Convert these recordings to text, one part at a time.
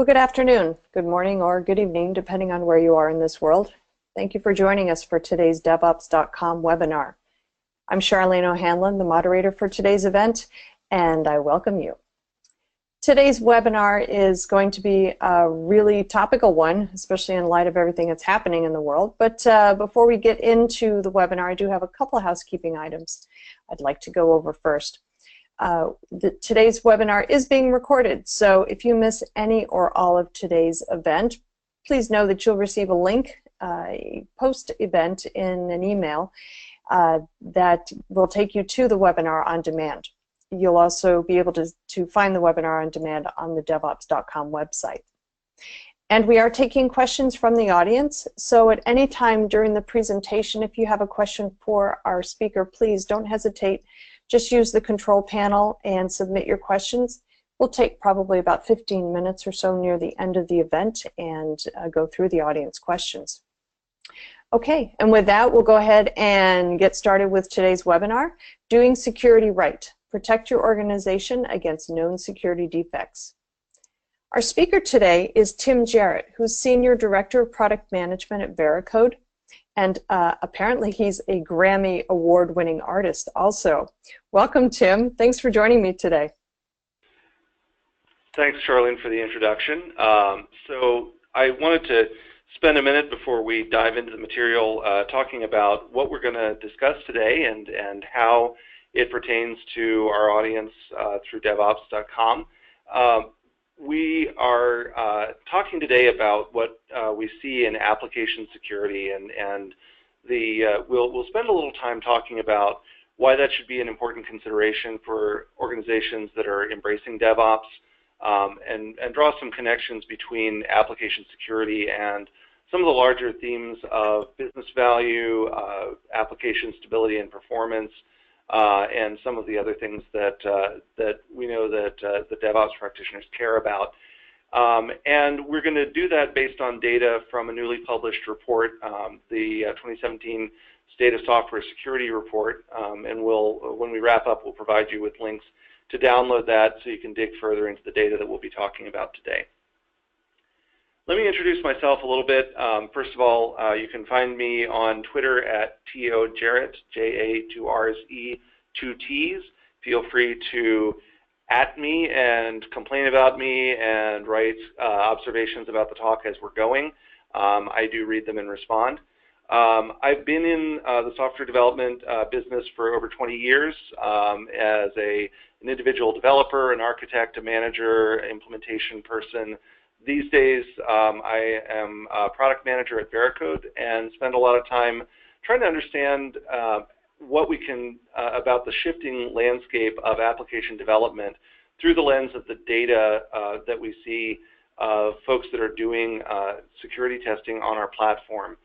Well, good afternoon, good morning, or good evening, depending on where you are in this world. Thank you for joining us for today's DevOps.com webinar. I'm Charlene O'Hanlon, the moderator for today's event, and I welcome you. Today's webinar is going to be a really topical one, especially in light of everything that's happening in the world. But before we get into the webinar, I do have a couple of housekeeping items I'd like to go over first. Today's webinar is being recorded, so if you miss any or all of today's event, please know that you'll receive a link, a post-event in an email that will take you to the webinar on demand. You'll also be able to find the webinar on demand on the DevOps.com website. And we are taking questions from the audience, so at any time during the presentation, if you have a question for our speaker, please don't hesitate. Just use the control panel and submit your questions. We'll take probably about 15 minutes or so near the end of the event and go through the audience questions. Okay, and with that, we'll go ahead and get started with today's webinar, Doing Security Right. Protect your organization against known security defects. Our speaker today is Tim Jarrett, who's Senior Director of Product Management at Veracode. And apparently he's a Grammy award-winning artist also. Welcome, Tim. Thanks for joining me today. Thanks, Charlene, for the introduction. So I wanted to spend a minute before we dive into the material talking about what we're going to discuss today and how it pertains to our audience through DevOps.com. We are talking today about what we see in application security, and we'll spend a little time talking about why that should be an important consideration for organizations that are embracing DevOps, and draw some connections between application security and some of the larger themes of business value, application stability and performance, and some of the other things that we know that the DevOps practitioners care about. And we're going to do that based on data from a newly published report, the 2017 State of Software Security Report. And when we wrap up, we'll provide you with links to download that so you can dig further into the data that we'll be talking about today. Let me introduce myself a little bit. First of all, you can find me on Twitter at @TOJarrett, J-A, 2 R's, E, 2 T's. Feel free to @ me and complain about me and write observations about the talk as we're going. I do read them and respond. I've been in the software development business for over 20 years as an individual developer, an architect, a manager, implementation person. These days, I am a product manager at Veracode and spend a lot of time trying to understand what we can about the shifting landscape of application development through the lens of the data that we see of folks that are doing security testing on our platform.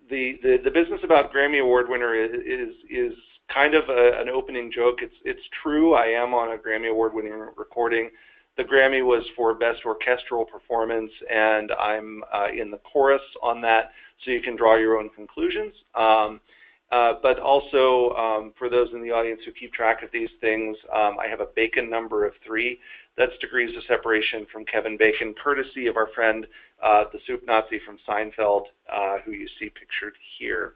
The business about Grammy Award winner is kind of an opening joke. It's true. I am on a Grammy Award winning recording. The Grammy was for Best Orchestral Performance, and I'm in the chorus on that, so you can draw your own conclusions. But also, for those in the audience who keep track of these things, I have a Bacon number of 3. That's degrees of separation from Kevin Bacon, courtesy of our friend, the Soup Nazi from Seinfeld, who you see pictured here.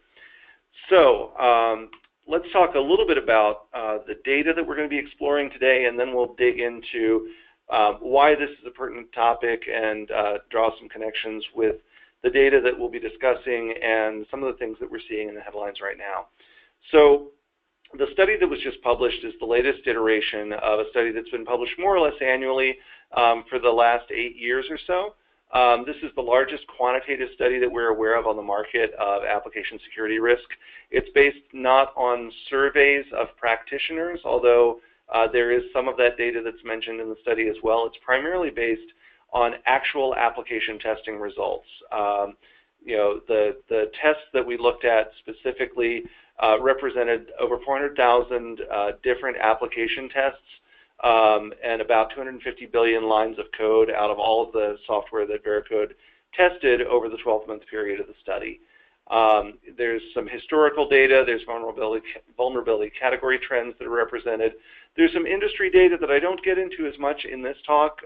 So let's talk a little bit about the data that we're going to be exploring today, and then we'll dig into why this is a pertinent topic and draw some connections with the data that we'll be discussing and some of the things that we're seeing in the headlines right now. So the study that was just published is the latest iteration of a study that's been published more or less annually for the last 8 years or so. This is the largest quantitative study that we're aware of on the market of application security risk. It's based not on surveys of practitioners, although there is some of that data that's mentioned in the study as well. It's primarily based on actual application testing results. You know, the tests that we looked at specifically represented over 400,000 different application tests and about 250 billion lines of code out of all of the software that Veracode tested over the 12-month period of the study. There's some historical data. There's vulnerability category trends that are represented. There's some industry data that I don't get into as much in this talk.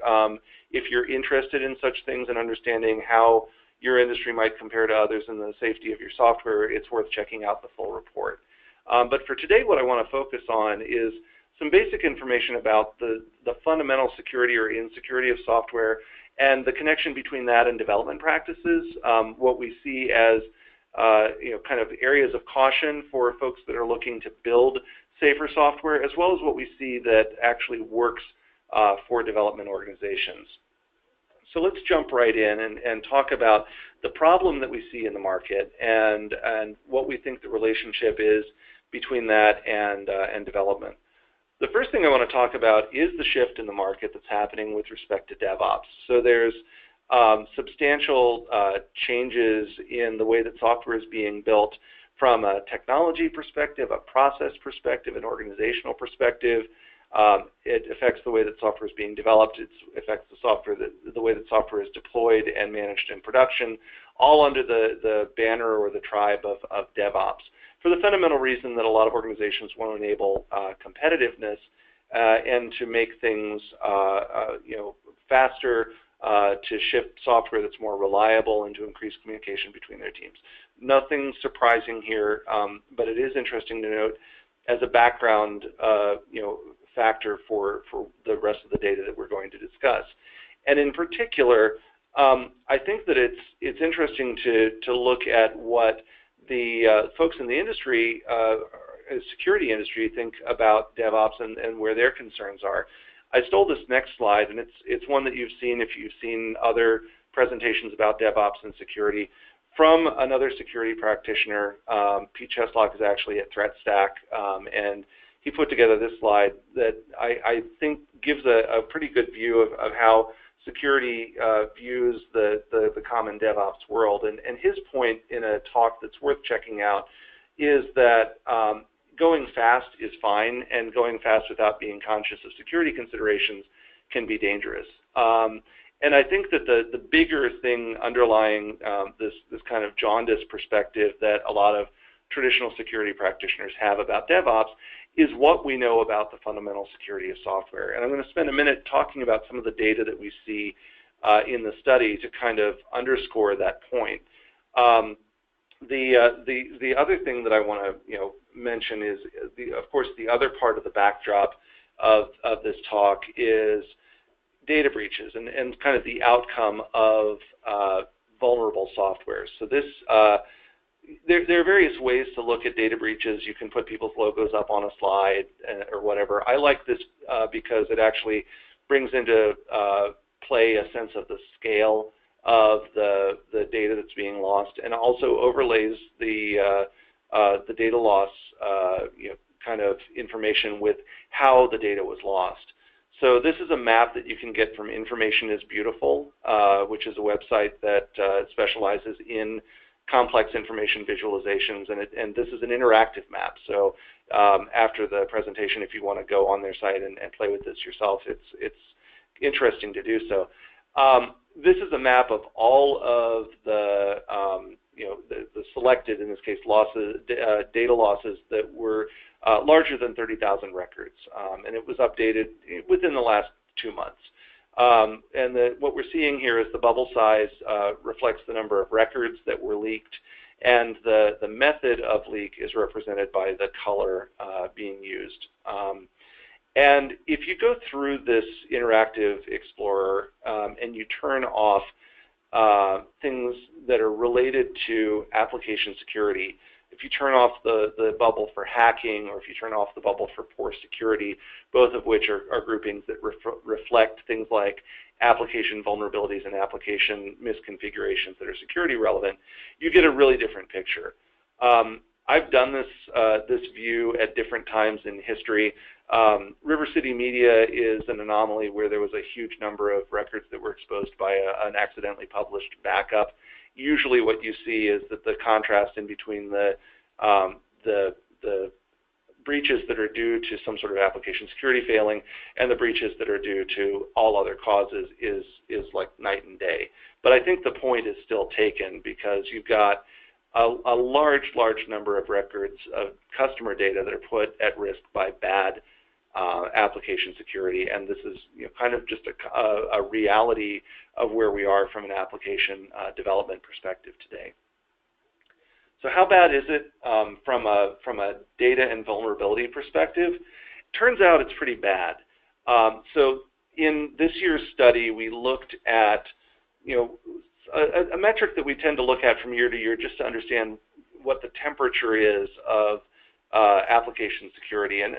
If you're interested in such things and understanding how your industry might compare to others in the safety of your software, it's worth checking out the full report. But for today, what I want to focus on is some basic information about the fundamental security or insecurity of software and the connection between that and development practices, what we see as kind of areas of caution for folks that are looking to build safer software, as well as what we see that actually works for development organizations. So let's jump right in and talk about the problem that we see in the market and what we think the relationship is between that and development. The first thing I want to talk about is the shift in the market that's happening with respect to DevOps. So there's substantial changes in the way that software is being built from a technology perspective, a process perspective, an organizational perspective. It affects the way that software is being developed. It affects the way that software is deployed and managed in production, all under the banner or the tribe of DevOps, for the fundamental reason that a lot of organizations want to enable competitiveness and to make things faster, to ship software that's more reliable, and to increase communication between their teams. Nothing surprising here, but it is interesting to note as a background factor for the rest of the data that we're going to discuss. And in particular, I think that it's interesting to look at what the folks in the industry, security industry, think about DevOps and where their concerns are. I stole this next slide, and it's one that you've seen if you've seen other presentations about DevOps and security from another security practitioner. Pete Cheslock is actually at ThreatStack, and he put together this slide that I think gives a pretty good view of how security views the common DevOps world. And his point in a talk that's worth checking out is that going fast is fine, and going fast without being conscious of security considerations can be dangerous. And I think that the bigger thing underlying this kind of jaundiced perspective that a lot of traditional security practitioners have about DevOps is what we know about the fundamental security of software. And I'm going to spend a minute talking about some of the data that we see in the study to kind of underscore that point. The other thing that I want to mention is, of course, the other part of the backdrop of this talk is data breaches and kind of the outcome of vulnerable software. So this there are various ways to look at data breaches. You can put people's logos up on a slide or whatever. I like this because it actually brings into play a sense of the scale of the data that's being lost, and also overlays the data loss kind of information with how the data was lost. So this is a map that you can get from Information is Beautiful, which is a website that specializes in complex information visualizations, and this is an interactive map. So after the presentation, if you want to go on their site and play with this yourself, it's interesting to do so. This is a map of all of the the selected, in this case, losses, data losses that were larger than 30,000 records, and it was updated within the last 2 months. And what we're seeing here is the bubble size reflects the number of records that were leaked, and the method of leak is represented by the color being used. And if you go through this interactive explorer and you turn off things that are related to application security, if you turn off the bubble for hacking, or if you turn off the bubble for poor security, both of which are groupings that reflect things like application vulnerabilities and application misconfigurations that are security relevant, you get a really different picture. I've done this view at different times in history. River City Media is an anomaly where there was a huge number of records that were exposed by an accidentally published backup. Usually what you see is that the contrast in between the breaches that are due to some sort of application security failing and the breaches that are due to all other causes is like night and day. But I think the point is still taken, because you've got a large number of records of customer data that are put at risk by bad application security, and this is kind of just a reality of where we are from an application development perspective today. So how bad is it from a data and vulnerability perspective? Turns out it's pretty bad. So in this year's study, we looked at a metric that we tend to look at from year to year just to understand what the temperature is of application security and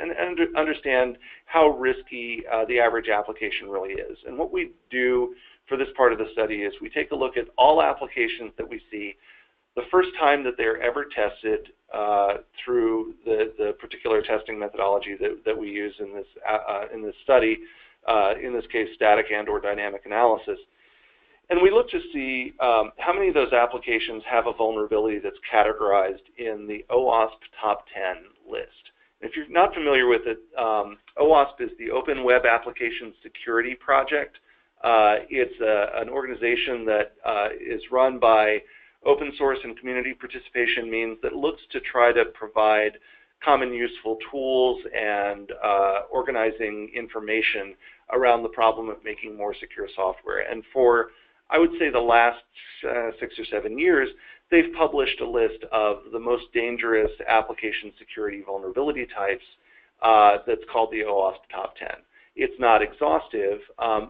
understand how risky the average application really is. And what we do for this part of the study is we take a look at all applications that we see the first time that they're ever tested through the particular testing methodology that we use in this study, in this case static and/or dynamic analysis. And we look to see how many of those applications have a vulnerability that's categorized in the OWASP Top 10 list. And if you're not familiar with it, OWASP is the Open Web Application Security Project. It's an organization that is run by open source and community participation means that looks to try to provide common useful tools and organizing information around the problem of making more secure software. And for, I would say, the last 6 or 7 years, they've published a list of the most dangerous application security vulnerability types that's called the OWASP Top 10. It's not exhaustive,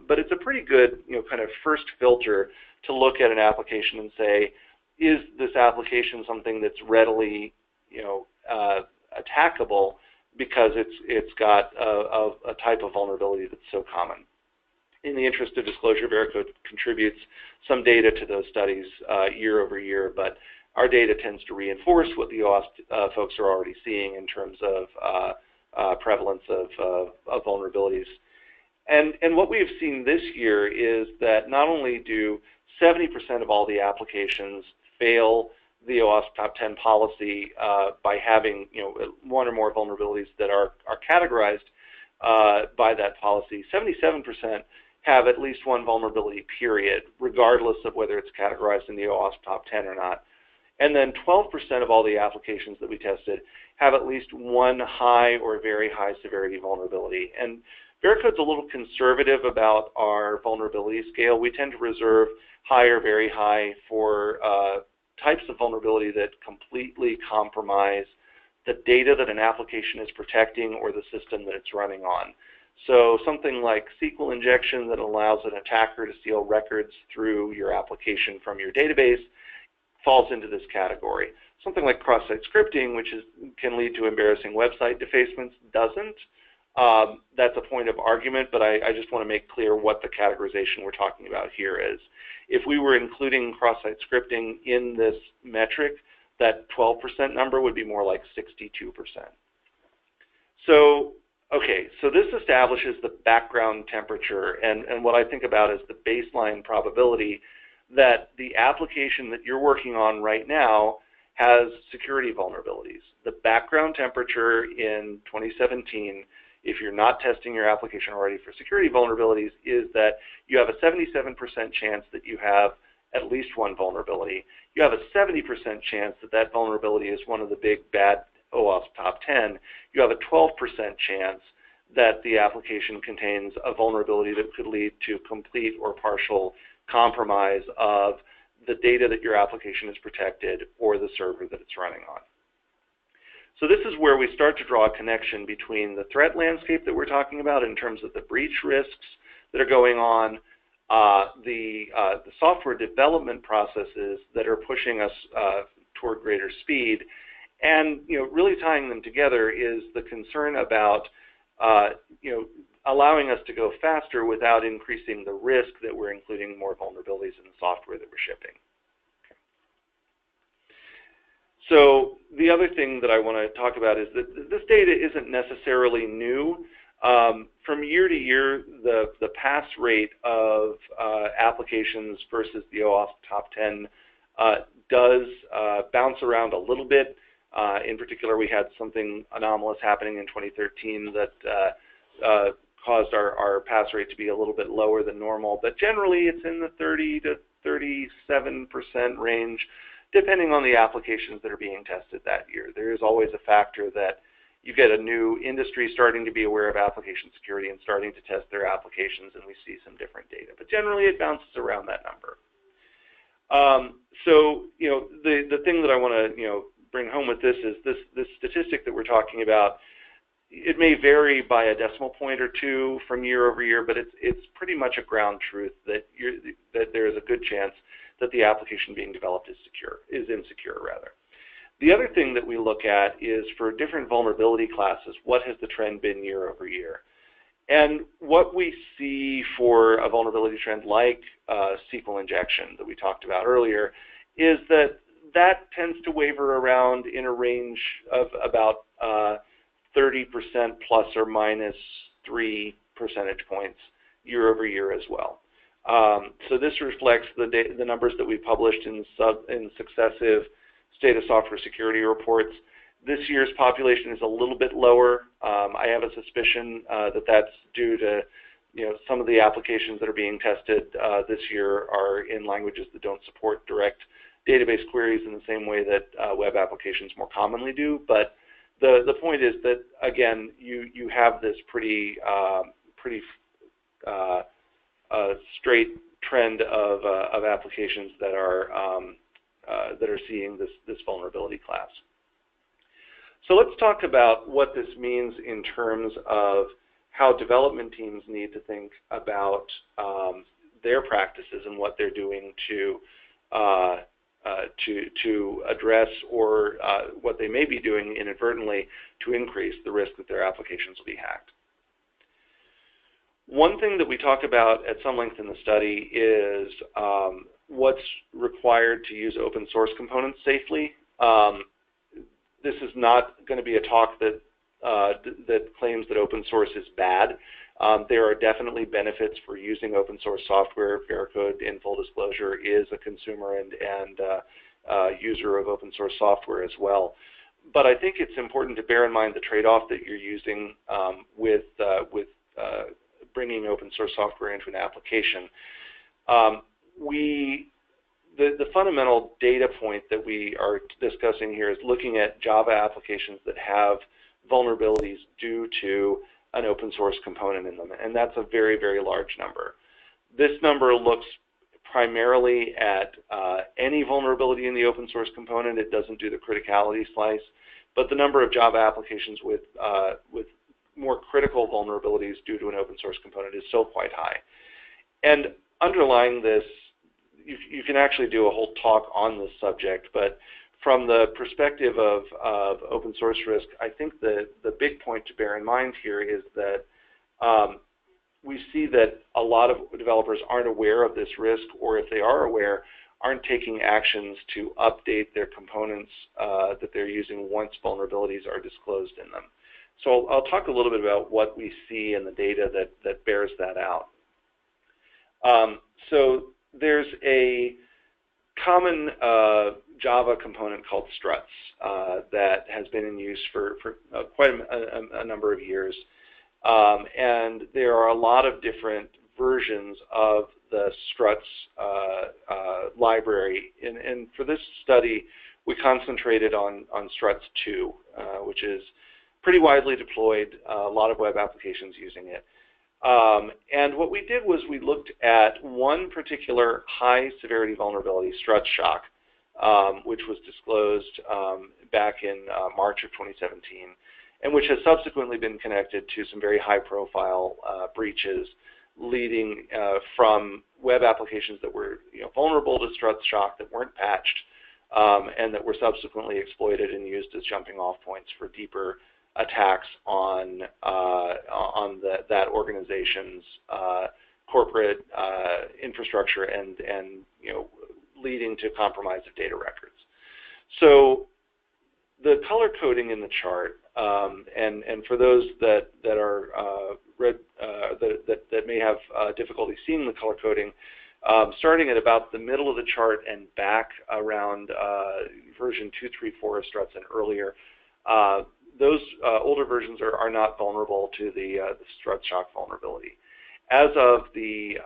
but it's a pretty good kind of first filter to look at an application and say, is this application something that's readily attackable because it's got a type of vulnerability that's so common. In the interest of disclosure, Veracode contributes some data to those studies year over year, but our data tends to reinforce what the OWASP folks are already seeing in terms of prevalence of vulnerabilities. And what we have seen this year is that not only do 70% of all the applications fail the OWASP Top 10 policy by having one or more vulnerabilities that are categorized by that policy, 77% have at least one vulnerability, period, regardless of whether it's categorized in the OWASP Top 10 or not. And then 12% of all the applications that we tested have at least one high or very high severity vulnerability. And Veracode's a little conservative about our vulnerability scale. We tend to reserve high or very high for types of vulnerability that completely compromise the data that an application is protecting or the system that it's running on. So something like SQL injection that allows an attacker to steal records through your application from your database falls into this category. Something like cross-site scripting, which can lead to embarrassing website defacements, doesn't. That's a point of argument, but I just want to make clear what the categorization we're talking about here is. If we were including cross-site scripting in this metric, that 12% number would be more like 62%. So, okay, so this establishes the background temperature and what I think about as the baseline probability that the application that you're working on right now has security vulnerabilities. The background temperature in 2017, if you're not testing your application already for security vulnerabilities, is that you have a 77% chance that you have at least one vulnerability. You have a 70% chance that that vulnerability is one of the big bad OWASP Top 10. You have a 12% chance that the application contains a vulnerability that could lead to complete or partial compromise of the data that your application is protected or the server that it's running on. So this is where we start to draw a connection between the threat landscape that we're talking about in terms of the breach risks that are going on, the software development processes that are pushing us toward greater speed, and really tying them together is the concern about allowing us to go faster without increasing the risk that we're including more vulnerabilities in the software that we're shipping. So the other thing that I want to talk about is that this data isn't necessarily new. From year to year, the pass rate of applications versus the OWASP Top 10 does bounce around a little bit. In particular, we had something anomalous happening in 2013 that caused our pass rate to be a little bit lower than normal. But generally, it's in the 30 to 37% range, depending on the applications that are being tested that year. There is always a factor that you get a new industry starting to be aware of application security and starting to test their applications, and we see some different data. But generally, it bounces around that number. So, the thing that I want to, bring home with this is this statistic that we're talking about. It may vary by a decimal point or two from year over year, but it's pretty much a ground truth that there is a good chance that the application being developed is insecure rather. The other thing that we look at is for different vulnerability classes, what has the trend been year over year? And what we see for a vulnerability trend like SQL injection that we talked about earlier is that tends to waver around in a range of about 30% plus or minus 3 percentage points year over year as well. So this reflects the numbers that we published in successive State of Software Security reports. This year's population is a little bit lower. I have a suspicion that that's due to some of the applications that are being tested this year are in languages that don't support direct database queries in the same way that web applications more commonly do. But the point is that, again, you have this pretty straight trend of applications that are seeing this vulnerability class. So let's talk about what this means in terms of how development teams need to think about their practices and what they're doing to address or what they may be doing inadvertently to increase the risk that their applications will be hacked. One thing that we talk about at some length in the study is what's required to use open source components safely. This is not going to be a talk that claims that open source is bad. There are definitely benefits for using open source software. Veracode, in full disclosure, is a consumer and user of open source software as well. But I think it's important to bear in mind the trade-off that you're using with bringing open source software into an application. The fundamental data point that we are discussing here is looking at Java applications that have vulnerabilities due to an open source component in them, and that's a very, very large number. This number looks primarily at any vulnerability in the open source component. It doesn't do the criticality slice, but the number of Java applications with more critical vulnerabilities due to an open source component is still quite high. And underlying this, you can actually do a whole talk on this subject, but from the perspective of open source risk, I think the big point to bear in mind here is that we see that a lot of developers aren't aware of this risk, or if they are aware, aren't taking actions to update their components that they're using once vulnerabilities are disclosed in them. So I'll talk a little bit about what we see in the data that bears that out. So there's a common Java component called Struts that has been in use for quite a number of years. And there are a lot of different versions of the Struts library. And for this study, we concentrated on Struts 2, which is pretty widely deployed, a lot of web applications using it. And what we did was we looked at one particular high severity vulnerability, Struts-Shock, which was disclosed back in March of 2017, and which has subsequently been connected to some very high profile breaches leading from web applications that were vulnerable to Struts-Shock, that weren't patched, and that were subsequently exploited and used as jumping off points for deeper attacks on that organization's corporate infrastructure and leading to compromise of data records. So the color coding in the chart, and for those that are that may have difficulty seeing the color coding, starting at about the middle of the chart and back around version 2.3.4 of Struts and earlier, those older versions are not vulnerable to the Struts-Shock vulnerability. As of the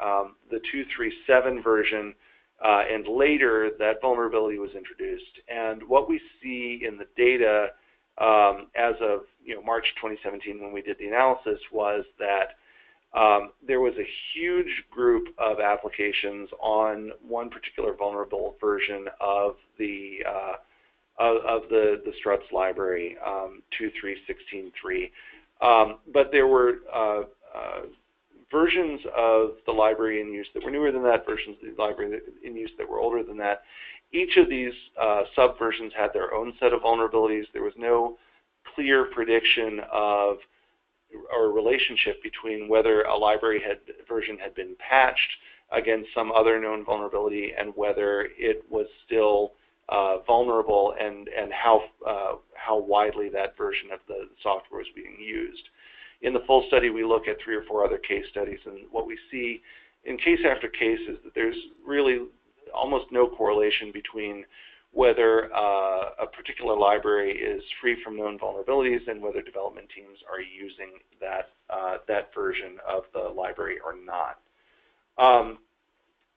2.3.7 version, and later that vulnerability was introduced. And what we see in the data as of March 2017 when we did the analysis was that there was a huge group of applications on one particular vulnerable version of the Struts library, 2.3.16.3. But there were versions of the library in use that were newer than that, versions of the library in use that were older than that. Each of these subversions had their own set of vulnerabilities. There was no clear prediction of or relationship between whether a library version had been patched against some other known vulnerability and whether it was still vulnerable and how widely that version of the software was being used. In the full study, we look at 3 or 4 other case studies, and what we see in case after case is that there's really almost no correlation between whether a particular library is free from known vulnerabilities and whether development teams are using that version of the library or not.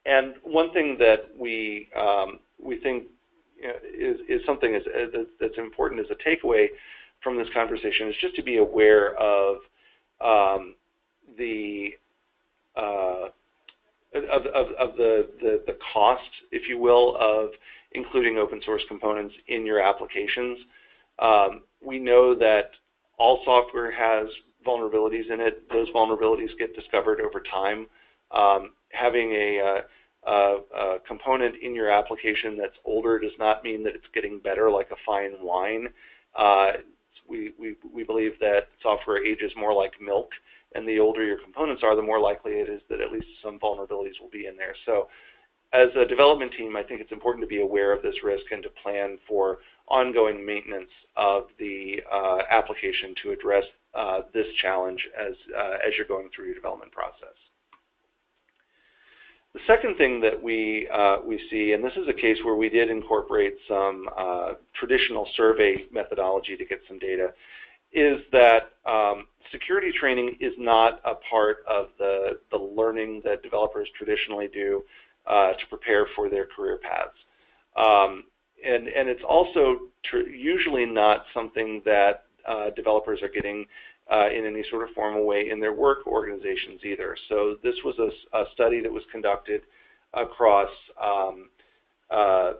And one thing that we think is something that's important as a takeaway from this conversation is just to be aware of the cost, if you will, of including open source components in your applications. We know that all software has vulnerabilities in it. Those vulnerabilities get discovered over time. Having a component in your application that's older does not mean that it's getting better like a fine wine. We believe that software ages more like milk, and the older your components are, the more likely it is that at least some vulnerabilities will be in there. So as a development team, I think it's important to be aware of this risk and to plan for ongoing maintenance of the application to address this challenge as you're going through your development process. The second thing that we see, and this is a case where we did incorporate some traditional survey methodology to get some data, is that security training is not a part of the learning that developers traditionally do to prepare for their career paths. And it's also usually not something that developers are getting in any sort of formal way in their work organizations either. So this was a study that was conducted across as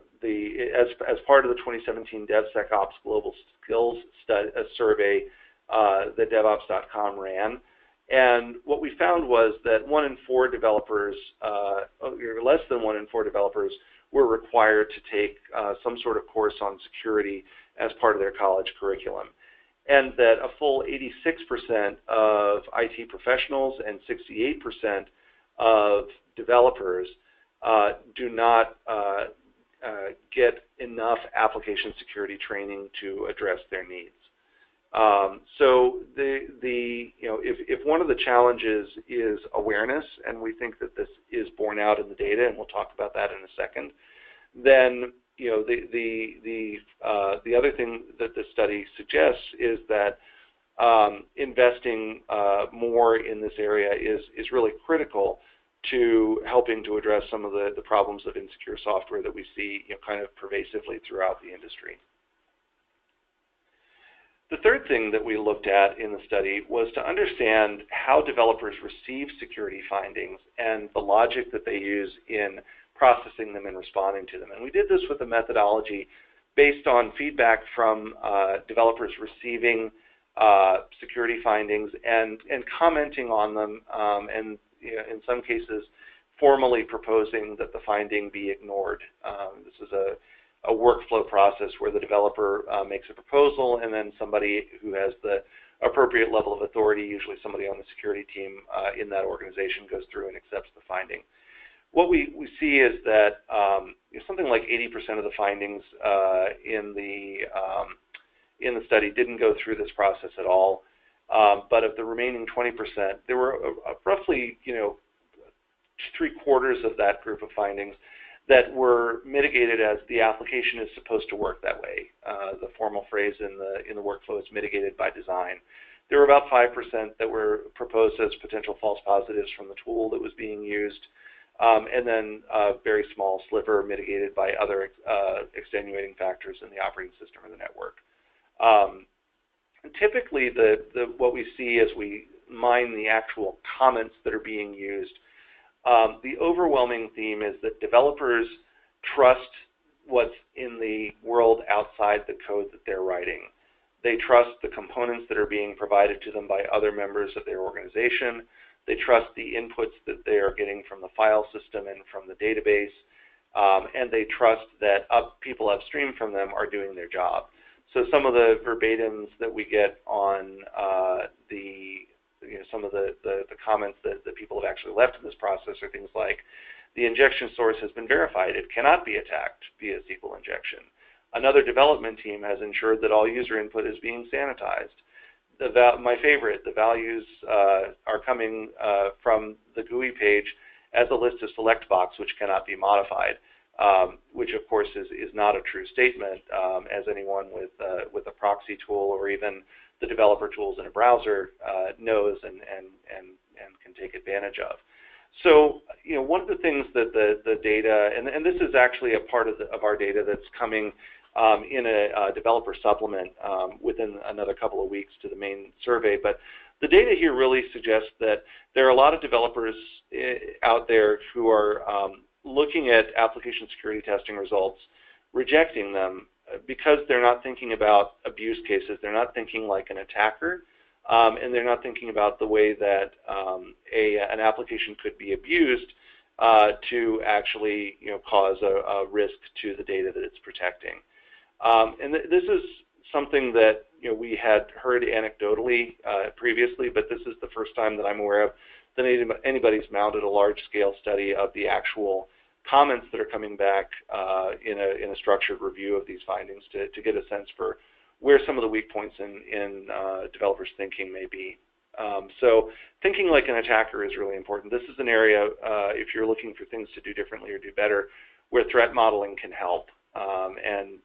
part of the 2017 DevSecOps Global Skills Survey that DevOps.com ran. And what we found was that 1 in 4 developers, or less than 1 in 4 developers, were required to take some sort of course on security as part of their college curriculum. And that a full 86% of IT professionals and 68% of developers do not get enough application security training to address their needs. So if one of the challenges is awareness, and we think that this is borne out in the data, and we'll talk about that in a second, then the other thing that this study suggests is that investing more in this area is really critical to helping to address some of the problems of insecure software that we see kind of pervasively throughout the industry. The third thing that we looked at in the study was to understand how developers receive security findings and the logic that they use in processing them and responding to them. And we did this with a methodology based on feedback from developers receiving security findings and commenting on them, and in some cases formally proposing that the finding be ignored. This is a workflow process where the developer makes a proposal, and then somebody who has the appropriate level of authority, usually somebody on the security team in that organization, goes through and accepts the finding. What we see is that something like 80% of the findings in the study didn't go through this process at all. But of the remaining 20%, there were roughly 3/4 of that group of findings that were mitigated as the application is supposed to work that way. The formal phrase in the workflow is mitigated by design. There were about 5% that were proposed as potential false positives from the tool that was being used. and then a very small sliver mitigated by other extenuating factors in the operating system or the network. Typically, what we see as we mine the actual comments that are being used, the overwhelming theme is that developers trust what's in the world outside the code that they're writing. They trust the components that are being provided to them by other members of their organization. They trust the inputs that they are getting from the file system and from the database, and they trust that people upstream from them are doing their job. So some of the verbatims that we get on some of the comments that people have actually left in this process are things like, the injection source has been verified. It cannot be attacked via SQL injection. Another development team has ensured that all user input is being sanitized. My favorite, the values are coming from the GUI page as a list of select box, which cannot be modified, which of course is not a true statement, as anyone with a proxy tool or even the developer tools in a browser knows and can take advantage of. So, one of the things that the data, and this is actually a part of our data that's coming in a developer supplement within another couple of weeks to the main survey, but the data here really suggests that there are a lot of developers out there who are looking at application security testing results, rejecting them because they're not thinking about abuse cases. They're not thinking like an attacker, and they're not thinking about the way that an application could be abused to actually cause a risk to the data that it's protecting. And this is something that we had heard anecdotally previously, but this is the first time that I'm aware of that anybody's mounted a large-scale study of the actual comments that are coming back in a structured review of these findings to get a sense for where some of the weak points in developers' thinking may be. So thinking like an attacker is really important. This is an area, if you're looking for things to do differently or do better, where threat modeling can help, and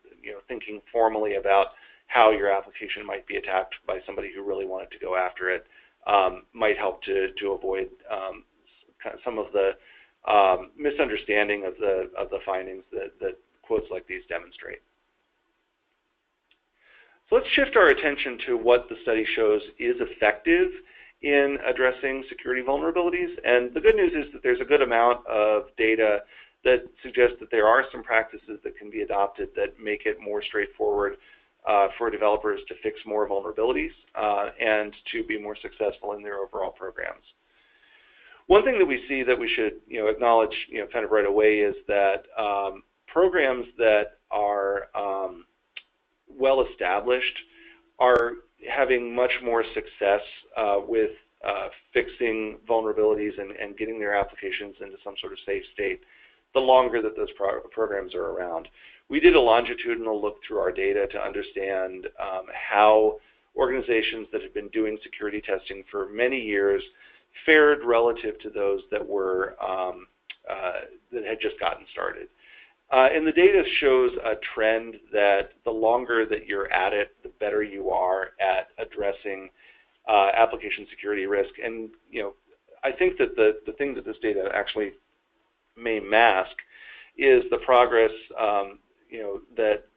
thinking formally about how your application might be attacked by somebody who really wanted to go after it might help to avoid some of the misunderstanding of the findings that quotes like these demonstrate. So let's shift our attention to what the study shows is effective in addressing security vulnerabilities. And the good news is that there's a good amount of data that suggests that there are some practices that can be adopted that make it more straightforward for developers to fix more vulnerabilities and to be more successful in their overall programs. One thing that we see that we should acknowledge kind of right away is that programs that are well established are having much more success with fixing vulnerabilities and getting their applications into some sort of safe state the longer that those programs are around. We did a longitudinal look through our data to understand how organizations that have been doing security testing for many years fared relative to those that were that had just gotten started. And the data shows a trend that the longer that you're at it, the better you are at addressing application security risk. And I think that the thing that this data actually may mask is the progress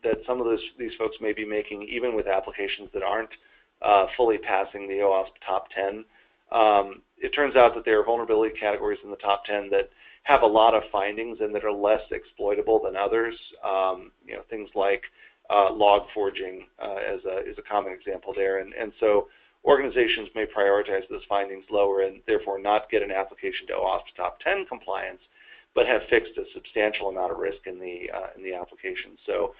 that some of these folks may be making, even with applications that aren't fully passing the OWASP top 10. It turns out that there are vulnerability categories in the top 10 that have a lot of findings and that are less exploitable than others. Things like log forging is a common example there. And so organizations may prioritize those findings lower and therefore not get an application to OWASP top 10 compliance, but have fixed a substantial amount of risk in the application. So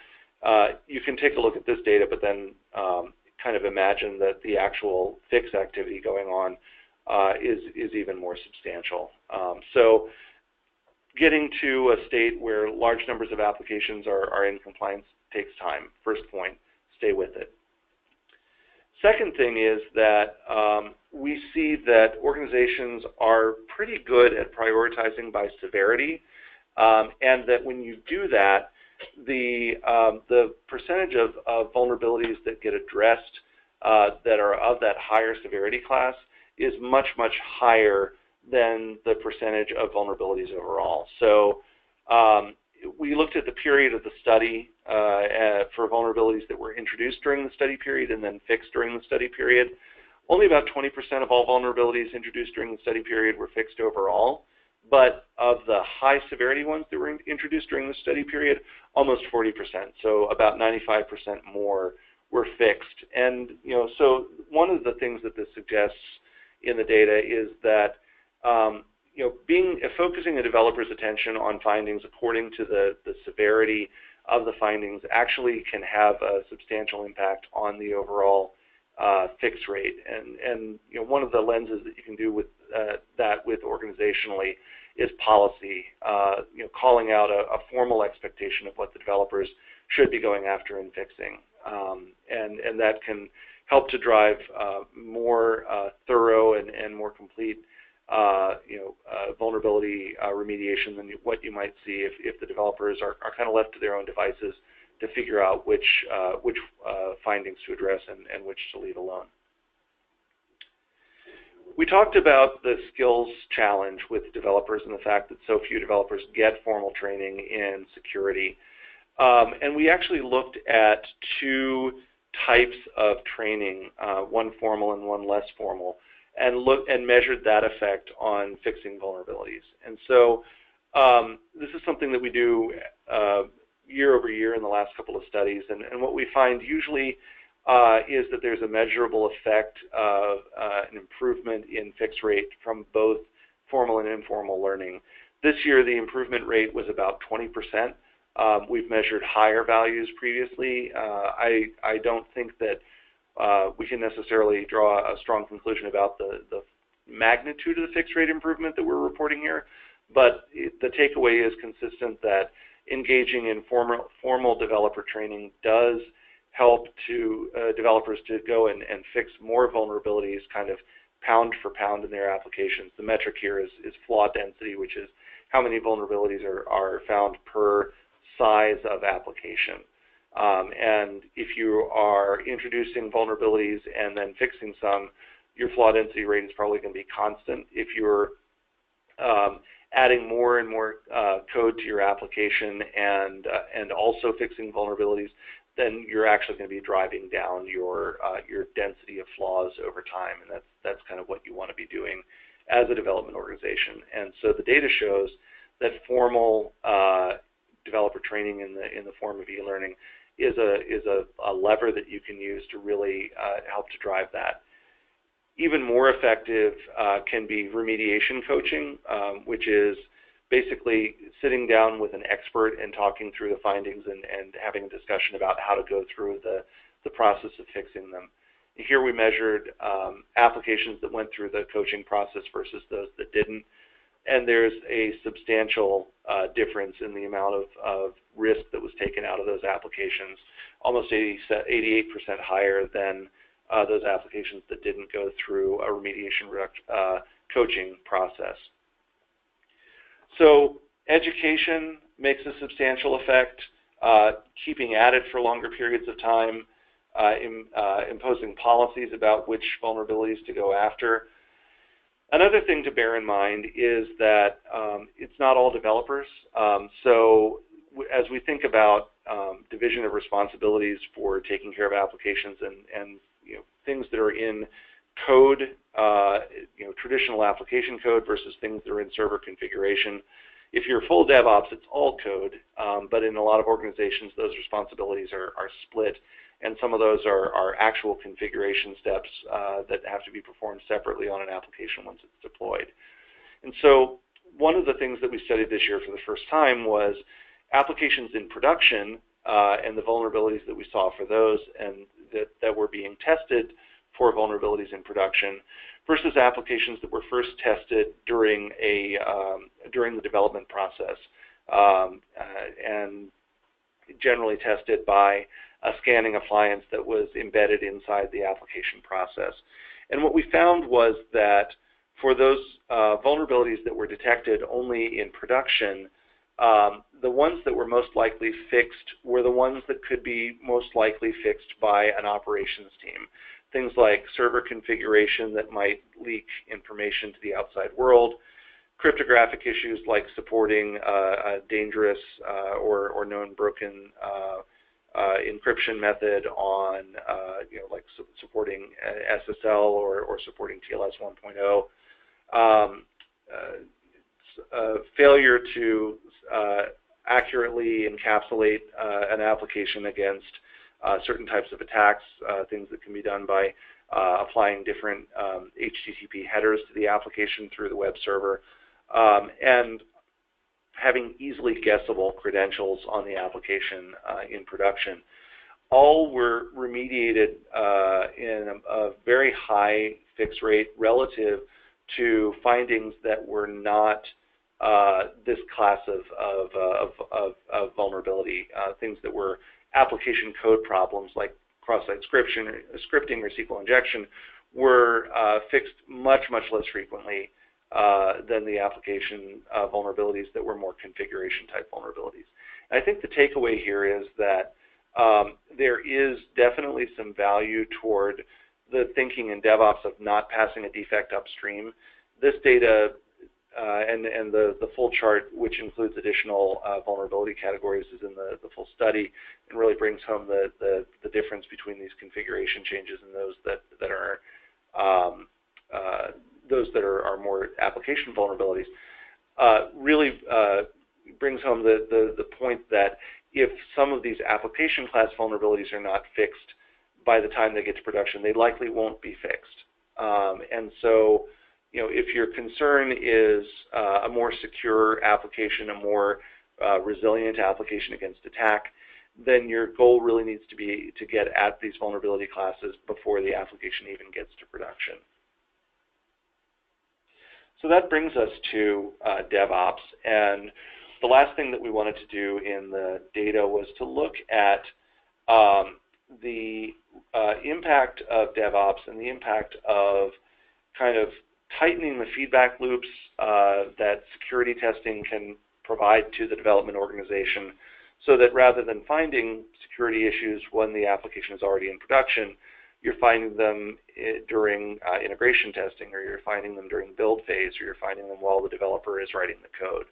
you can take a look at this data, but then kind of imagine that the actual fix activity going on is even more substantial. So getting to a state where large numbers of applications are in compliance takes time. First point, stay with it. Second thing is that we see that organizations are pretty good at prioritizing by severity, and that when you do that, the percentage of vulnerabilities that get addressed that are of that higher severity class is much, much higher than the percentage of vulnerabilities overall. So we looked at the period of the study for vulnerabilities that were introduced during the study period and then fixed during the study period. Only about 20% of all vulnerabilities introduced during the study period were fixed overall, but of the high severity ones that were introduced during the study period, almost 40%. So about 95% more were fixed. And so one of the things that this suggests in the data is that focusing a developer's attention on findings according to the severity of the findings actually can have a substantial impact on the overall fix rate. And one of the lenses that you can do with that with organizationally is policy, calling out a formal expectation of what the developers should be going after and fixing. And that can help to drive more thorough and more complete vulnerability remediation than what you might see if the developers are kind of left to their own devices to figure out which findings to address and which to leave alone. We talked about the skills challenge with developers and the fact that so few developers get formal training in security. And we actually looked at two types of training, one formal and one less formal, and measured that effect on fixing vulnerabilities. And so this is something that we do year over year in the last couple of studies. And what we find usually is that there's a measurable effect of an improvement in fix rate from both formal and informal learning. This year, the improvement rate was about 20%. We've measured higher values previously. I don't think that we can necessarily draw a strong conclusion about the magnitude of the fix rate improvement that we're reporting here, but the takeaway is consistent that engaging in formal developer training does help to developers to go and fix more vulnerabilities kind of pound for pound in their applications. The metric here is flaw density, which is how many vulnerabilities are found per size of application. And if you are introducing vulnerabilities and then fixing some, your flaw density rate is probably going to be constant. If you're adding more and more code to your application and also fixing vulnerabilities, then you're actually going to be driving down your density of flaws over time, and that's kind of what you want to be doing as a development organization. And so the data shows that formal developer training in the form of e-learning is a lever that you can use to really help to drive that. Even more effective can be remediation coaching, which is basically sitting down with an expert and talking through the findings and having a discussion about how to go through the process of fixing them. Here we measured applications that went through the coaching process versus those that didn't, and there's a substantial difference in the amount of risk that was taken out of those applications, almost 88% higher than those applications that didn't go through a remediation coaching process. So education makes a substantial effect, keeping at it for longer periods of time, imposing policies about which vulnerabilities to go after. Another thing to bear in mind is that it's not all developers. So as we think about division of responsibilities for taking care of applications and things that are in code, traditional application code versus things that are in server configuration. If you're full DevOps, it's all code, but in a lot of organizations, those responsibilities are split, and some of those are actual configuration steps that have to be performed separately on an application once it's deployed. And so one of the things that we studied this year for the first time was applications in production and the vulnerabilities that we saw for those and that were being tested for vulnerabilities in production versus applications that were first tested during the development process and generally tested by a scanning appliance that was embedded inside the application process. And what we found was that for those vulnerabilities that were detected only in production, the ones that were most likely fixed were the ones that could be most likely fixed by an operations team. things like server configuration that might leak information to the outside world, cryptographic issues like supporting a dangerous or known broken encryption method on, like supporting SSL or supporting TLS 1.0. Failure to accurately encapsulate an application against certain types of attacks, things that can be done by applying different HTTP headers to the application through the web server, and having easily guessable credentials on the application in production. All were remediated in a very high fix rate relative to findings that were not this class of vulnerability, things that were application code problems like cross-site scripting or SQL injection were fixed much less frequently than the application vulnerabilities that were more configuration type vulnerabilities. And I think the takeaway here is that there is definitely some value toward the thinking in DevOps of not passing a defect upstream. This data and the full chart, which includes additional vulnerability categories, is in the full study and really brings home the difference between these configuration changes and those that are more application vulnerabilities. Really brings home the point that if some of these application class vulnerabilities are not fixed by the time they get to production, they likely won't be fixed. And so, if your concern is a more secure application, a more resilient application against attack, then your goal really needs to be to get at these vulnerability classes before the application even gets to production. So that brings us to DevOps, and the last thing that we wanted to do in the data was to look at the impact of DevOps and the impact of kind of tightening the feedback loops that security testing can provide to the development organization, so that rather than finding security issues when the application is already in production, you're finding them during integration testing, or you're finding them during build phase, or you're finding them while the developer is writing the code.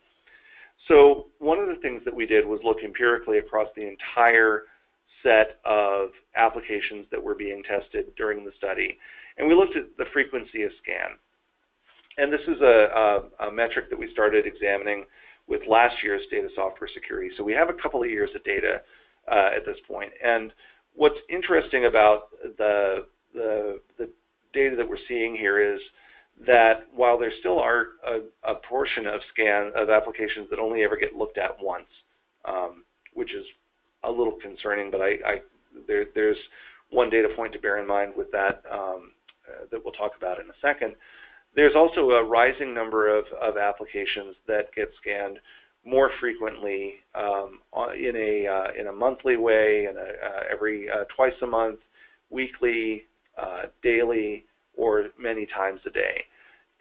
So one of the things that we did was look empirically across the entire set of applications that were being tested during the study, and we looked at the frequency of scan. And this is a metric that we started examining with last year's data software security. So we have a couple of years of data at this point. And what's interesting about the data that we're seeing here is that while there still are a portion of applications that only ever get looked at once, which is a little concerning, but there's one data point to bear in mind with that that we'll talk about in a second. There's also a rising number of applications that get scanned more frequently in a monthly way, and every twice a month, weekly, daily, or many times a day.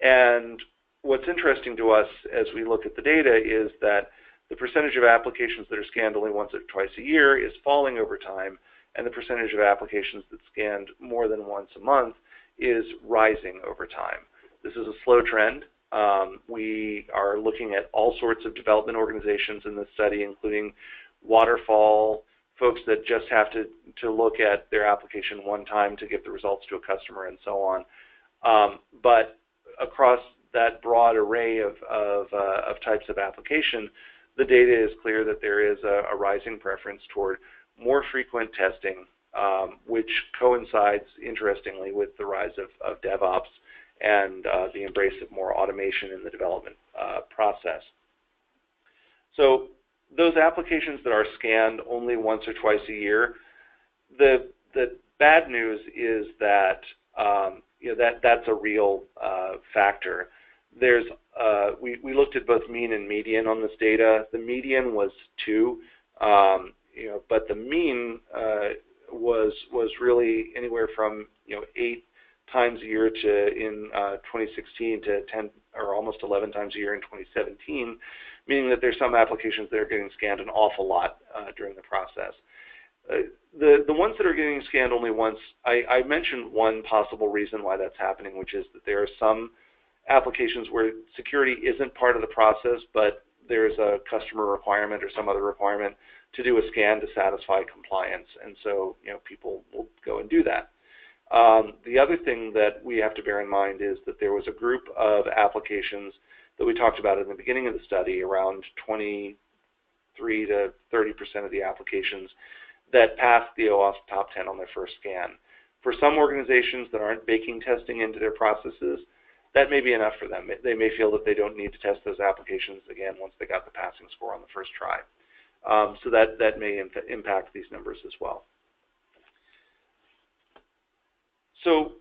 And what's interesting to us as we look at the data is that the percentage of applications that are scanned only once or twice a year is falling over time, and the percentage of applications that scanned more than once a month is rising over time. This is a slow trend. We are looking at all sorts of development organizations in this study, including waterfall, folks that just have to look at their application one time to give the results to a customer, and so on. But across that broad array of types of application, the data is clear that there is a rising preference toward more frequent testing, which coincides, interestingly, with the rise of DevOps and the embrace of more automation in the development process. So those applications that are scanned only once or twice a year, the bad news is that that's a real factor. We looked at both mean and median on this data. The median was 2, but the mean was really anywhere from 8 times a year in 2016 to 10 or almost 11 times a year in 2017, meaning that there's some applications that are getting scanned an awful lot during the process. the ones that are getting scanned only once, I mentioned one possible reason why that's happening, which is that there are some applications where security isn't part of the process, but there's a customer requirement or some other requirement to do a scan to satisfy compliance, and so people will go and do that. The other thing that we have to bear in mind is that there was a group of applications that we talked about in the beginning of the study, around 23 to 30% of the applications that passed the OAuth top 10 on their first scan. For some organizations that aren't baking testing into their processes, that may be enough for them. They may feel that they don't need to test those applications again once they got the passing score on the first try. So that may impact these numbers as well. So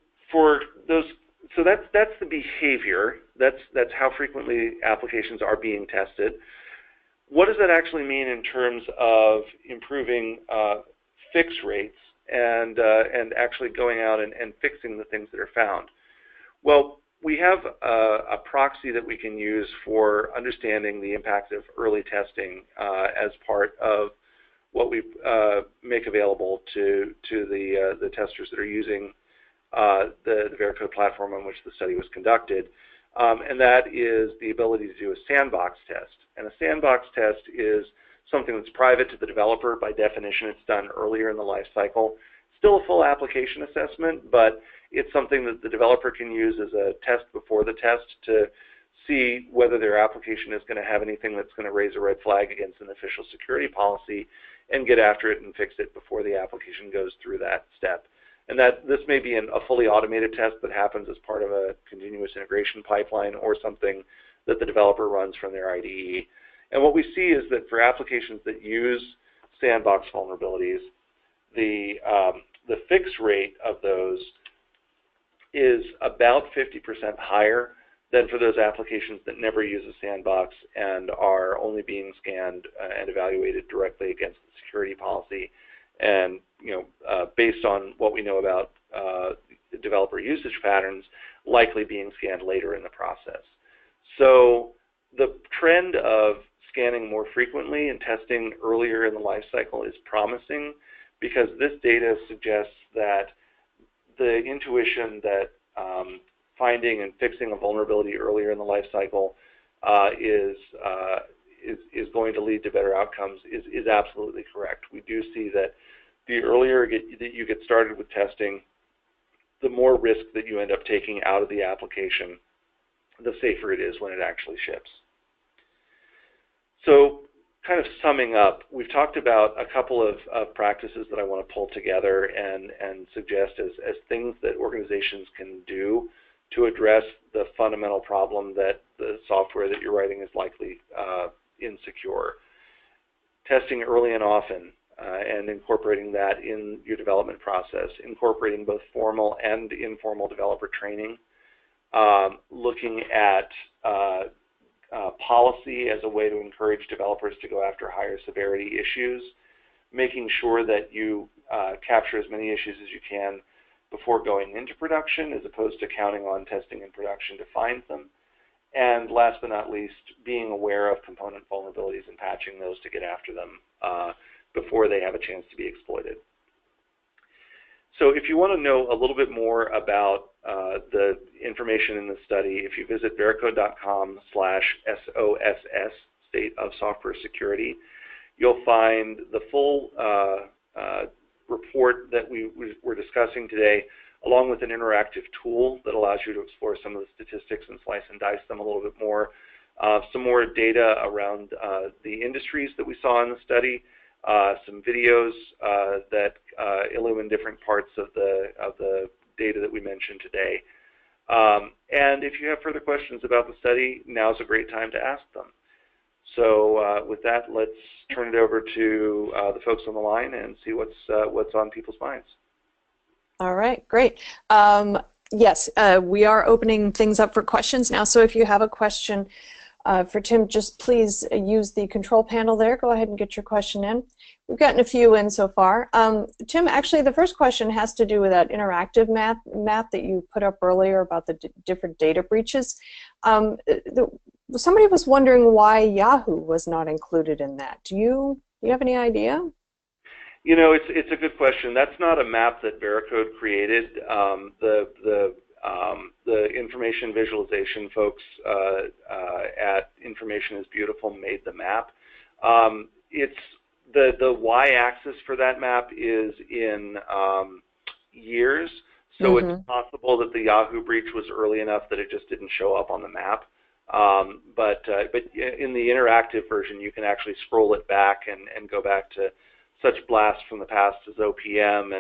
that's the behavior. That's how frequently applications are being tested. What does that actually mean in terms of improving fix rates and actually going out and fixing the things that are found? Well, we have a proxy that we can use for understanding the impact of early testing as part of what we make available to the testers that are using the Veracode platform on which the study was conducted. And that is the ability to do a sandbox test. And a sandbox test is something that's private to the developer. By definition, it's done earlier in the life cycle. Still a full application assessment, but it's something that the developer can use as a test before the test to see whether their application is going to have anything that's going to raise a red flag against an official security policy, and get after it and fix it before the application goes through that step. And this may be a fully automated test that happens as part of a continuous integration pipeline, or something that the developer runs from their IDE. And what we see is that for applications that use sandbox vulnerabilities, the fix rate of those is about 50% higher than for those applications that never use a sandbox and are only being scanned and evaluated directly against the security policy. And based on what we know about developer usage patterns, likely being scanned later in the process. So the trend of scanning more frequently and testing earlier in the life cycle is promising, because this data suggests that the intuition that finding and fixing a vulnerability earlier in the life cycle is going to lead to better outcomes is absolutely correct. We do see that the earlier that you get started with testing, the more risk that you end up taking out of the application, the safer it is when it actually ships. So kind of summing up, we've talked about a couple of practices that I want to pull together and suggest as things that organizations can do to address the fundamental problem that the software that you're writing is likely insecure. Testing early and often, and incorporating that in your development process, incorporating both formal and informal developer training, looking at policy as a way to encourage developers to go after higher severity issues, making sure that you capture as many issues as you can before going into production, as opposed to counting on testing in production to find them. And last but not least, being aware of component vulnerabilities and patching those to get after them before they have a chance to be exploited. So if you want to know a little bit more about the information in the study, if you visit veracode.com/SOSS, State of Software Security, you'll find the full report that we're discussing today, along with an interactive tool that allows you to explore some of the statistics and slice and dice them a little bit more. Some more data around the industries that we saw in the study, some videos that illumine different parts of the data that we mentioned today. And if you have further questions about the study, now's a great time to ask them. So with that, let's turn it over to the folks on the line and see what's on people's minds. All right, great. Yes, we are opening things up for questions now. So if you have a question for Tim, just please use the control panel there. Go ahead and get your question in. We've gotten a few in so far. Tim, actually, the first question has to do with that interactive map that you put up earlier about the different data breaches. Somebody was wondering why Yahoo was not included in that. Do you have any idea? You know, it's a good question. That's not a map that Veracode created. The information visualization folks at Information is Beautiful made the map. It's the y-axis for that map is in years, so it's possible that the Yahoo breach was early enough that it just didn't show up on the map. But in the interactive version, you can actually scroll it back and go back to such blasts from the past as OPM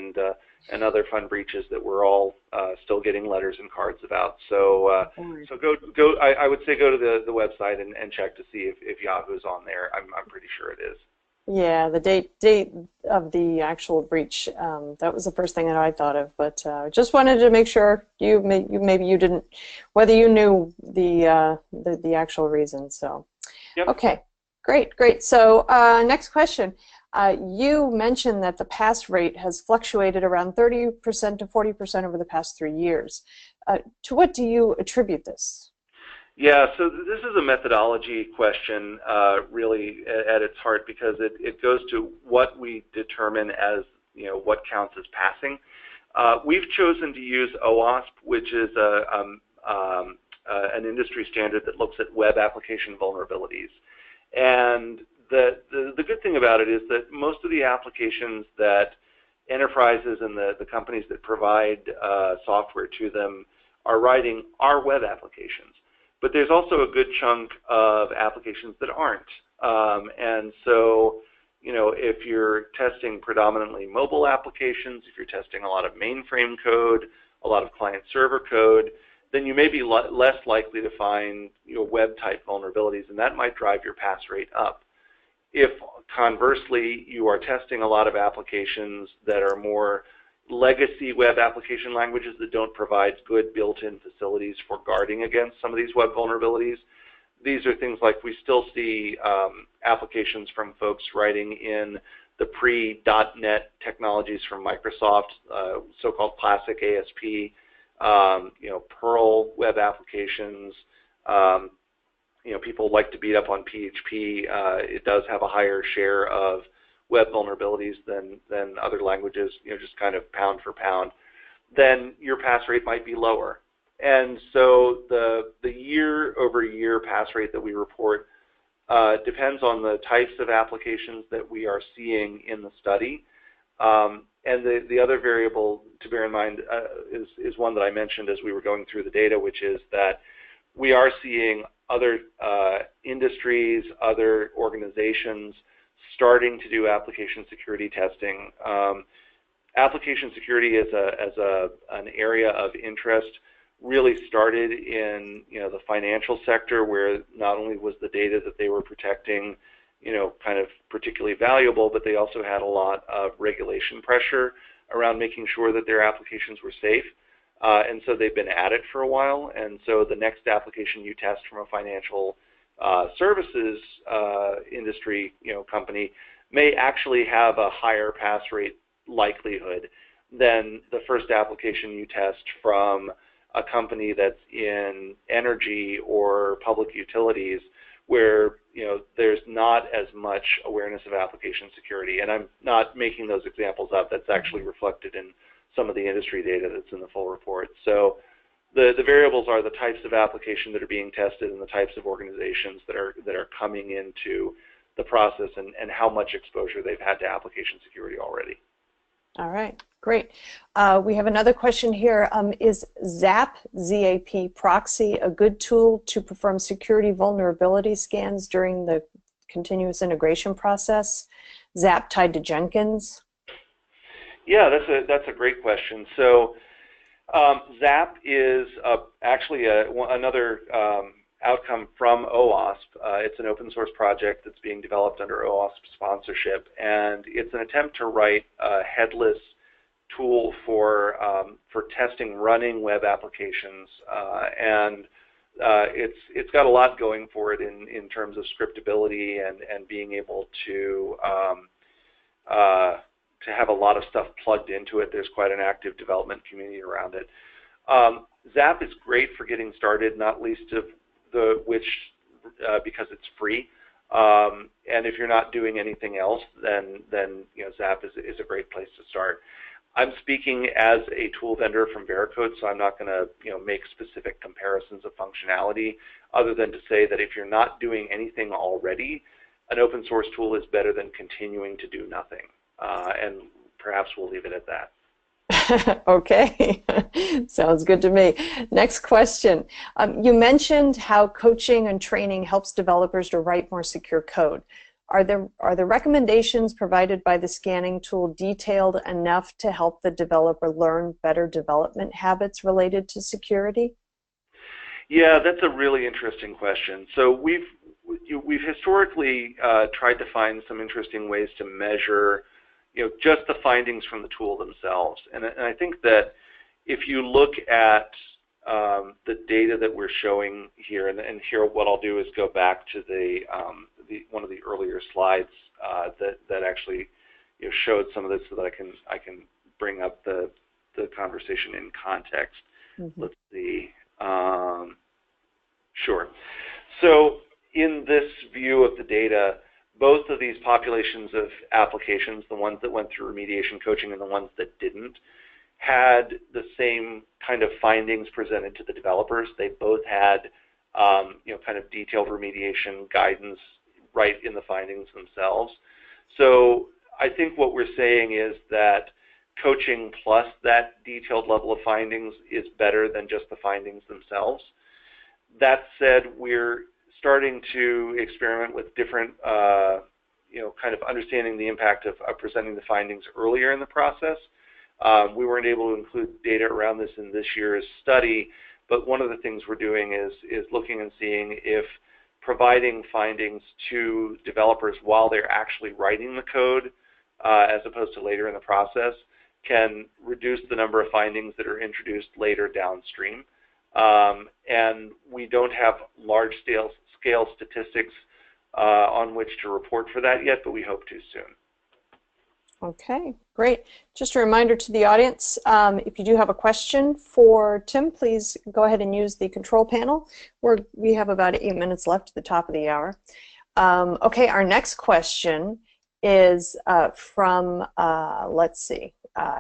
and other fun breaches that we're all still getting letters and cards about. So go. I would say go to the website and check to see if Yahoo's on there. I'm pretty sure it is. Yeah, the date of the actual breach. That was the first thing that I thought of, but just wanted to make sure maybe you didn't, whether you knew the actual reason. So, yep. Okay, great. So next question. You mentioned that the pass rate has fluctuated around 30% to 40% over the past 3 years. To what do you attribute this? Yeah, so this is a methodology question, really, at its heart, because it goes to what we determine as, what counts as passing. We've chosen to use OWASP, which is an industry standard that looks at web application vulnerabilities. And the good thing about it is that most of the applications that enterprises and the companies that provide software to them are writing are web applications. But there's also a good chunk of applications that aren't. And so, if you're testing predominantly mobile applications, if you're testing a lot of mainframe code, a lot of client-server code, then you may be less likely to find web-type vulnerabilities, and that might drive your pass rate up. If, conversely, you are testing a lot of applications that are more legacy web application languages that don't provide good built-in facilities for guarding against some of these web vulnerabilities. These are things like we still see applications from folks writing in the pre.NET technologies from Microsoft, so-called classic ASP, Perl web applications. People like to beat up on PHP. It does have a higher share of web vulnerabilities than other languages, just kind of pound for pound, then your pass rate might be lower. And so the year-over-year pass rate that we report depends on the types of applications that we are seeing in the study. And the other variable to bear in mind is one that I mentioned as we were going through the data, which is that we are seeing other industries, other organizations starting to do application security testing. Application security as an area of interest really started in the financial sector, where not only was the data that they were protecting kind of particularly valuable, but they also had a lot of regulation pressure around making sure that their applications were safe. And so they've been at it for a while, and so the next application you test from a financial services industry company may actually have a higher pass rate likelihood than the first application you test from a company that's in energy or public utilities, where there's not as much awareness of application security. And I'm not making those examples up. That's actually reflected in some of the industry data that's in the full report. So the variables are the types of application that are being tested and the types of organizations that are coming into the process, and how much exposure they've had to application security already. All right, great. We have another question here. Is ZAP, Z-A-P proxy, a good tool to perform security vulnerability scans during the continuous integration process? ZAP tied to Jenkins? Yeah, that's a great question. So ZAP is actually another outcome from OWASP. It's an open source project that's being developed under OWASP sponsorship, and it's an attempt to write a headless tool for testing running web applications, and it's got a lot going for it in terms of scriptability and being able to have a lot of stuff plugged into it. There's quite an active development community around it. ZAP is great for getting started, not least of because it's free. And if you're not doing anything else, then Zap is a great place to start. I'm speaking as a tool vendor from Veracode, so I'm not going to make specific comparisons of functionality, other than to say that if you're not doing anything already, an open source tool is better than continuing to do nothing. And perhaps we'll leave it at that. Okay, sounds good to me. Next question. You mentioned how coaching and training helps developers to write more secure code. Are the recommendations provided by the scanning tool detailed enough to help the developer learn better development habits related to security? Yeah, that's a really interesting question. So we've historically tried to find some interesting ways to measure just the findings from the tool themselves. And I think that if you look at the data that we're showing here, and here what I'll do is go back to one of the earlier slides that actually showed some of this so that I can bring up the conversation in context. Mm-hmm. Let's see. Sure. So in this view of the data, both of these populations of applications, the ones that went through remediation coaching and the ones that didn't, had the same kind of findings presented to the developers. They both had kind of detailed remediation guidance right in the findings themselves. So I think what we're saying is that coaching plus that detailed level of findings is better than just the findings themselves. That said, we're starting to experiment with different, kind of understanding the impact of presenting the findings earlier in the process. We weren't able to include data around this in this year's study, but one of the things we're doing is looking and seeing if providing findings to developers while they're actually writing the code, as opposed to later in the process, can reduce the number of findings that are introduced later downstream. And we don't have large scale statistics on which to report for that yet, but we hope to soon. Okay, great. Just a reminder to the audience, if you do have a question for Tim, please go ahead and use the control panel. We have about 8 minutes left at the top of the hour. Okay, our next question is from, let's see,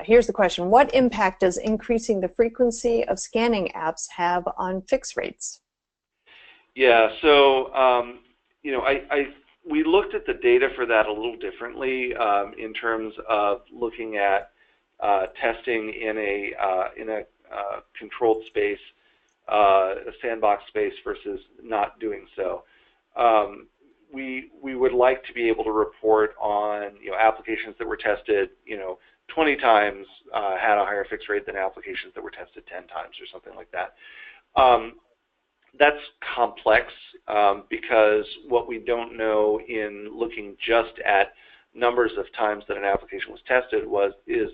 here's the question. What impact does increasing the frequency of scanning apps have on fix rates? Yeah, so, we looked at the data for that a little differently in terms of looking at testing in a controlled space, a sandbox space versus not doing so. We would like to be able to report on applications that were tested 20 times had a higher fix rate than applications that were tested 10 times or something like that. That's complex because what we don't know in looking just at numbers of times that an application was tested is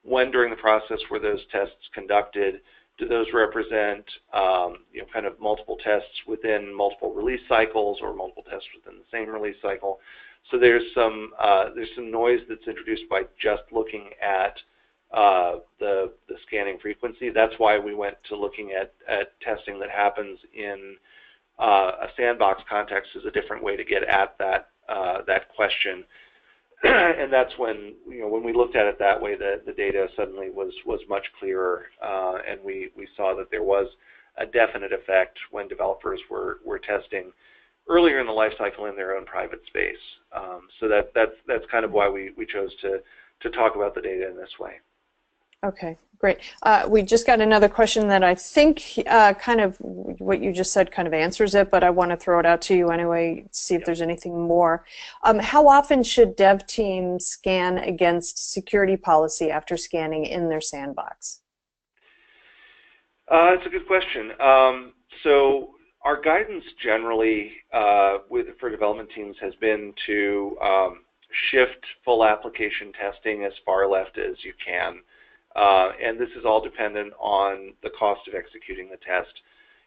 when during the process were those tests conducted. Do those represent kind of multiple tests within multiple release cycles or multiple tests within the same release cycle? So there's some noise that's introduced by just looking at the scanning frequency. That's why we went to looking at testing that happens in a sandbox context is a different way to get at that question. And that's when we looked at it that way, the data suddenly was much clearer, and we saw that there was a definite effect when developers were testing earlier in the life cycle in their own private space. So that's kind of why we chose to talk about the data in this way. Okay, great. We just got another question that I think kind of what you just said kind of answers it, but I want to throw it out to you anyway, see if there's anything more. How often should dev teams scan against security policy after scanning in their sandbox? That's a good question. So our guidance generally for development teams has been to shift full application testing as far left as you can. And this is all dependent on the cost of executing the test.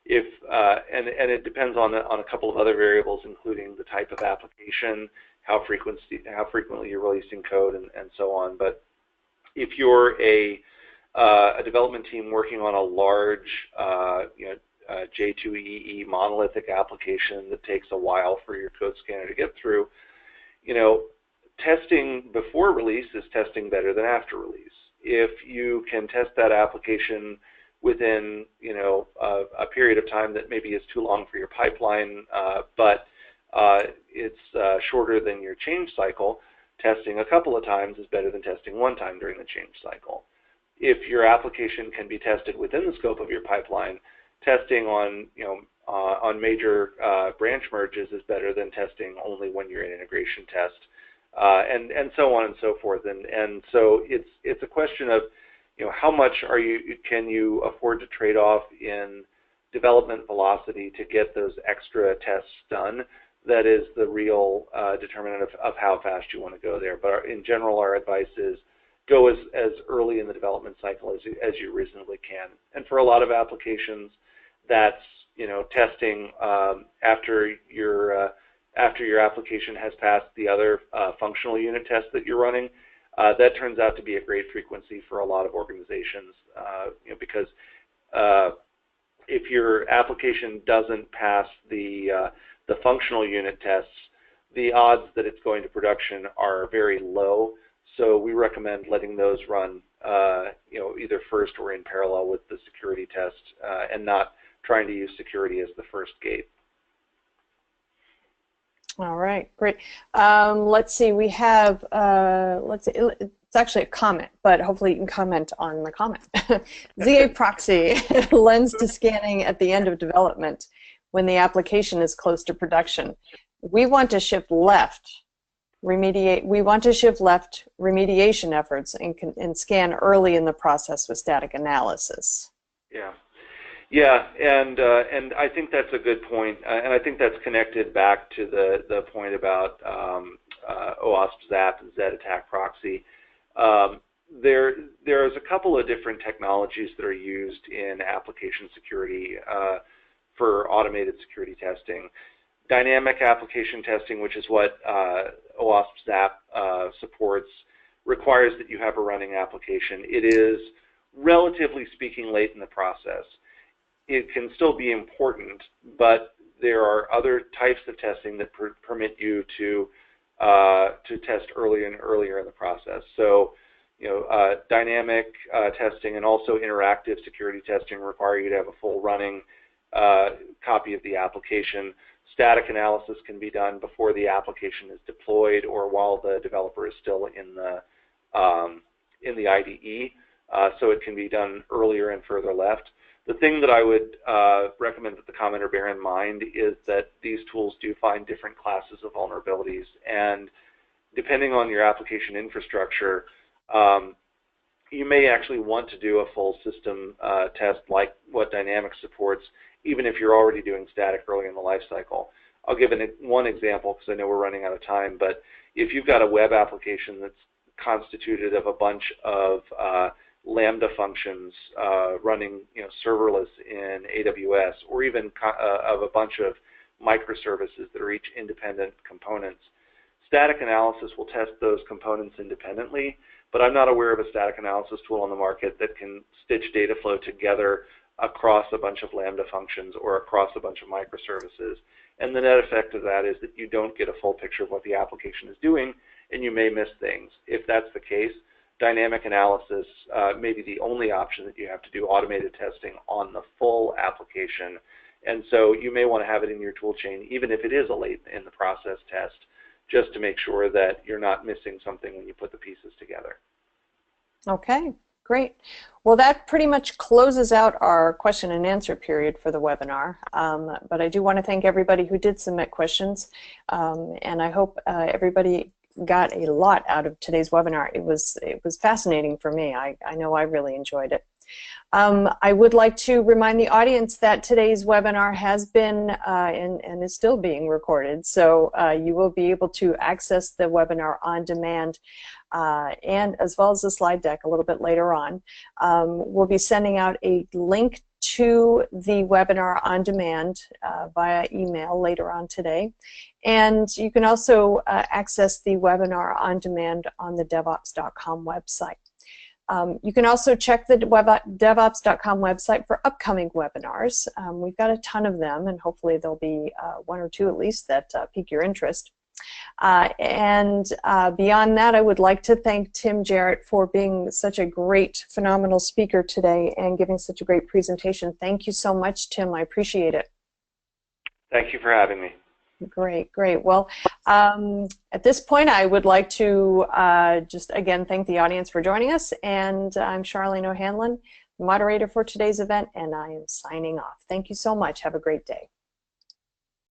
And it depends on a couple of other variables, including the type of application, how frequently you're releasing code, and so on. But if you're a development team working on a large J2EE monolithic application that takes a while for your code scanner to get through, testing before release is testing better than after release. If you can test that application within a period of time that maybe is too long for your pipeline, but it's shorter than your change cycle, testing a couple of times is better than testing one time during the change cycle. If your application can be tested within the scope of your pipeline, testing on major branch merges is better than testing only when you're in integration test, and so on and so forth. And so it's a question of how much can you afford to trade off in development velocity to get those extra tests done. That is the real determinant of how fast you want to go there. But in general, our advice is go as early in the development cycle as you reasonably can. And for a lot of applications, that's testing after your application has passed the other functional unit tests that you're running. That turns out to be a great frequency for a lot of organizations, because if your application doesn't pass the functional unit tests, the odds that it's going to production are very low. So we recommend letting those run, either first or in parallel with the security test, and not trying to use security as the first gate. All right, great. Let's see. We have. Let's see. It's actually a comment, but hopefully you can comment on the comment. ZA proxy lends to scanning at the end of development when the application is close to production. We want to shift left. We want to shift left remediation efforts and scan early in the process with static analysis. Yeah, and I think that's a good point, and I think that's connected back to the point about OWASP ZAP and Z attack proxy. There's a couple of different technologies that are used in application security for automated security testing. Dynamic application testing, which is what OWASP ZAP supports, requires that you have a running application. It is, relatively speaking, late in the process. It can still be important, but there are other types of testing that permit you to test earlier and earlier in the process. So, dynamic testing and also interactive security testing require you to have a full running copy of the application. Static analysis can be done before the application is deployed or while the developer is still in the IDE, so it can be done earlier and further left. The thing that I would recommend that the commenter bear in mind is that these tools do find different classes of vulnerabilities, and depending on your application infrastructure, you may actually want to do a full system test like what Dynamics supports, even if you're already doing static early in the life cycle. I'll give one example because I know we're running out of time, but if you've got a web application that's constituted of a bunch of Lambda functions running serverless in AWS, or even of a bunch of microservices that are each independent components, static analysis will test those components independently, but I'm not aware of a static analysis tool on the market that can stitch data flow together across a bunch of Lambda functions or across a bunch of microservices. And the net effect of that is that you don't get a full picture of what the application is doing, and you may miss things. If that's the case, dynamic analysis may be the only option that you have to do automated testing on the full application. And so you may want to have it in your tool chain, even if it is a late in the process test, just to make sure that you're not missing something when you put the pieces together. Okay, great. Well, that pretty much closes out our question and answer period for the webinar. But I do want to thank everybody who did submit questions, and I hope everybody got a lot out of today's webinar. It was fascinating for me. I know I really enjoyed it. I would like to remind the audience that today's webinar has been and is still being recorded, so you will be able to access the webinar on demand, and as well as the slide deck a little bit later on. We'll be sending out a link to the webinar on demand via email later on today, and you can also access the webinar on demand on the DevOps.com website. You can also check the DevOps.com website for upcoming webinars. We've got a ton of them, and hopefully there'll be one or two at least that pique your interest. Beyond that, I would like to thank Tim Jarrett for being such a great, phenomenal speaker today and giving such a great presentation. Thank you so much, Tim. I appreciate it. Thank you for having me. Great, great. Well, at this point, I would like to just again thank the audience for joining us, and I'm Charlene O'Hanlon, moderator for today's event, and I am signing off. Thank you so much. Have a great day.